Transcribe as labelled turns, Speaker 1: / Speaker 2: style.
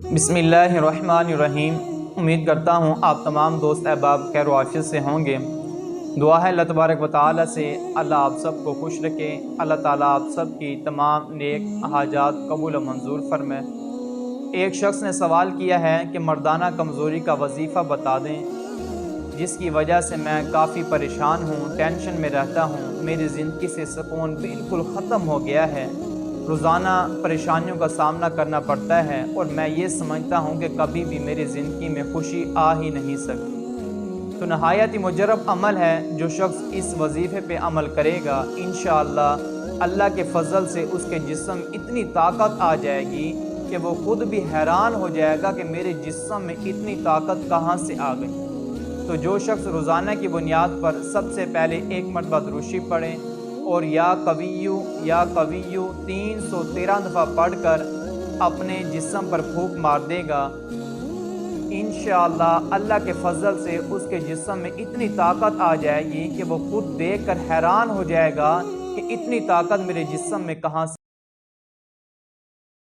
Speaker 1: بسم اللہ الرحمن الرحیم۔ امید کرتا ہوں آپ تمام دوست احباب خیر و عافیت سے ہوں گے۔ دعا ہے اللہ تبارک و تعالیٰ سے اللہ آپ سب کو خوش رکھے، اللہ تعالیٰ آپ سب کی تمام نیک حاجات قبول و منظور فرمائے۔ ایک شخص نے سوال کیا ہے کہ مردانہ کمزوری کا وظیفہ بتا دیں، جس کی وجہ سے میں کافی پریشان ہوں، ٹینشن میں رہتا ہوں، میری زندگی سے سکون بالکل ختم ہو گیا ہے، روزانہ پریشانیوں کا سامنا کرنا پڑتا ہے اور میں یہ سمجھتا ہوں کہ کبھی بھی میری زندگی میں خوشی آ ہی نہیں سکتی۔ تو نہایت ہی مجرب عمل ہے، جو شخص اس وظیفے پہ عمل کرے گا انشاءاللہ اللہ کے فضل سے اس کے جسم اتنی طاقت آ جائے گی کہ وہ خود بھی حیران ہو جائے گا کہ میرے جسم میں اتنی طاقت کہاں سے آ گئی۔ تو جو شخص روزانہ کی بنیاد پر سب سے پہلے ایک مرتبہ درود شریف پڑھیں اور یا قویو 313 دفعہ پڑھ کر اپنے جسم پر پھونک مار دے گا، انشاءاللہ اللہ کے فضل سے اس کے جسم میں اتنی طاقت آ جائے گی کہ وہ خود دیکھ کر حیران ہو جائے گا کہ اتنی طاقت میرے جسم میں کہاں سے